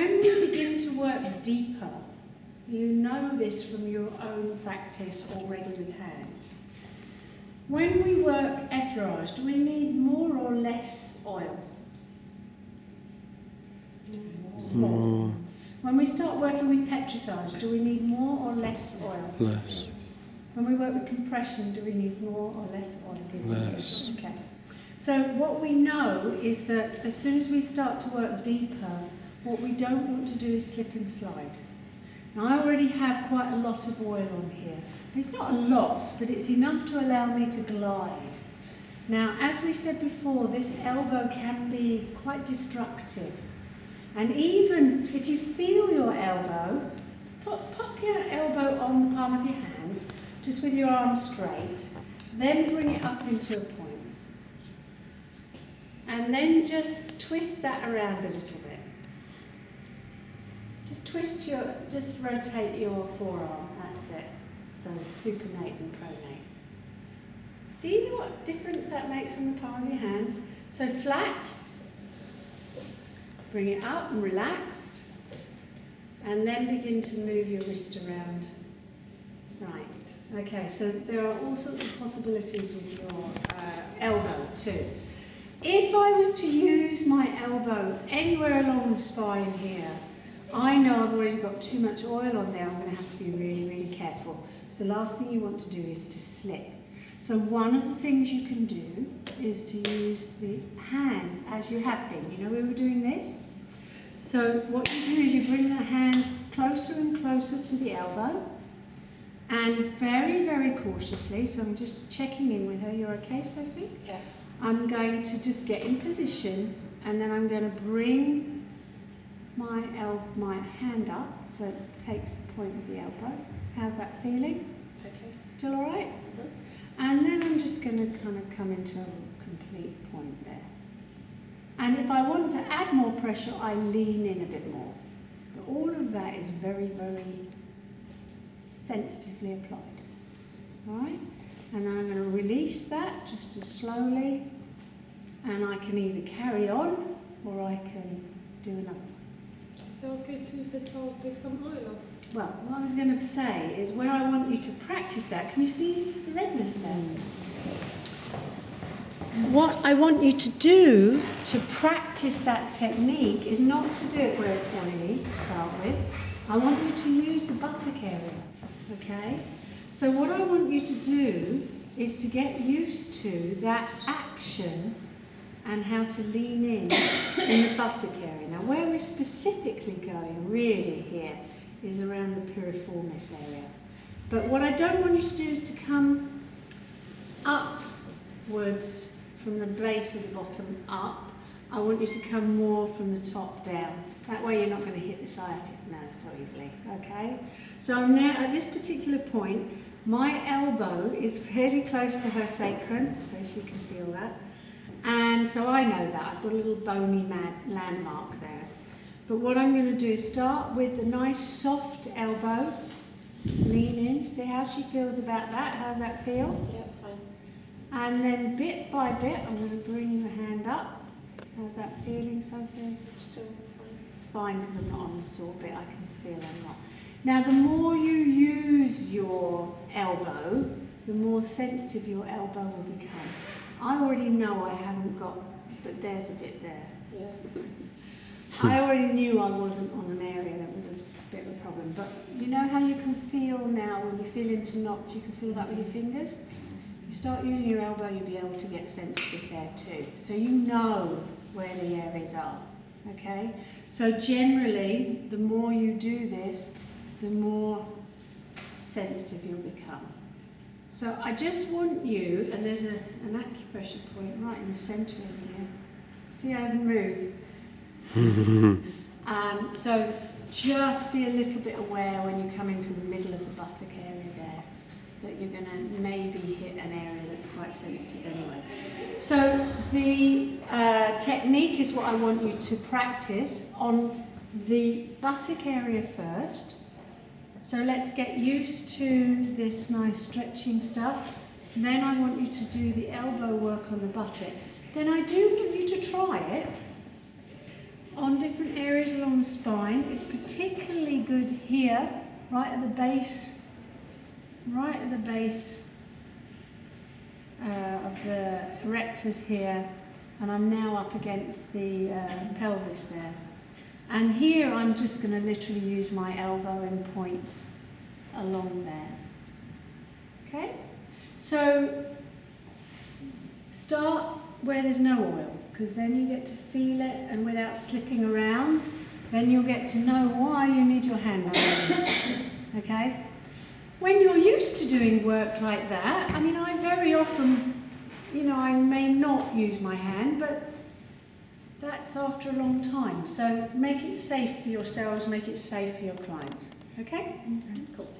when we begin to work deeper, you know this from your own practice already with hands. When we work effleurage, do we need more or less oil? More. When we start working with petrissage, do we need more or less oil? Less. When we work with compression, do we need more or less oil? Less. Okay. So what we know is that as soon as we start to work deeper, what we don't want to do is slip and slide. Now I already have quite a lot of oil on here. It's not a lot, but it's enough to allow me to glide. Now, as we said before, this elbow can be quite destructive. And even if you feel your elbow, pop your elbow on the palm of your hand, just with your arm straight, then bring it up into a point. And then just twist that around a little bit. Just rotate your forearm, that's it. So supinate and pronate. See what difference that makes on the palm of your hands? So flat, bring it up and relaxed, and then begin to move your wrist around. Right, okay, so there are all sorts of possibilities with your elbow too. If I was to use my elbow anywhere along the spine here, I know I've already got too much oil on there, I'm going to have to be really, really careful. So the last thing you want to do is to slip. So one of the things you can do is to use the hand as you have been. You know we were doing this? So what you do is you bring the hand closer and closer to the elbow, and very, very cautiously, so I'm just checking in with her. You're okay, Sophie? Yeah. I'm going to just get in position, and then I'm going to bring my hand up, so it takes the point of the elbow. How's that feeling? Okay. Still all right? Mm-hmm. And then I'm just going to kind of come into a complete point there. And if I want to add more pressure, I lean in a bit more. But all of that is very, very sensitively applied. All right? And then I'm going to release that just as slowly, and I can either carry on or I can do another one. So okay to take some oil off? Well, what I was going to say is where I want you to practice that. Can you see the redness there? What I want you to do to practice that technique is not to do it where it's oily to start with. I want you to use the buttock area, okay? So what I want you to do is to get used to that action and how to lean in the buttock area. Now where we're specifically going really here is around the piriformis area. But what I don't want you to do is to come upwards from the base of the bottom up. I want you to come more from the top down. That way you're not going to hit the sciatic nerve so easily, okay? So I'm now at this particular point, my elbow is fairly close to her sacrum, so she can feel that. And so I know that. I've got a little bony landmark there. But what I'm going to do is start with a nice soft elbow. Lean in, see how she feels about that. How's that feel? Yeah, it's fine. And then bit by bit, I'm going to bring the hand up. How's that feeling, Sophie? Still fine. It's fine because I'm not on the sore bit. I can feel I'm not. Now, the more you use your elbow, the more sensitive your elbow will become. I already know I haven't got, but there's a bit there. Yeah. I already knew I wasn't on an area that was a bit of a problem. But you know how you can feel now when you feel into knots, you can feel that with your fingers? You start using your elbow, you'll be able to get sensitive there too. So you know where the areas are, okay? So generally, the more you do this, the more sensitive you'll become. So I just want you, and there's an acupressure point right in the centre of here. See, I haven't moved. So just be a little bit aware when you come into the middle of the buttock area there, that you're going to maybe hit an area that's quite sensitive anyway. So the technique is what I want you to practice on the buttock area first. So let's get used to this nice stretching stuff. Then I want you to do the elbow work on the buttock. Then I do want you to try it on different areas along the spine. It's particularly good here, right at the base of the erectors here, and I'm now up against the pelvis there. And here I'm just going to literally use my elbow and points along there. Okay? So start where there's no oil, because then you get to feel it, and without slipping around, then you'll get to know why you need your hand on it. Okay? When you're used to doing work like that, I mean, I very often, I may not use my hand, but that's after a long time. So make it safe for yourselves, make it safe for your clients. Okay? Cool.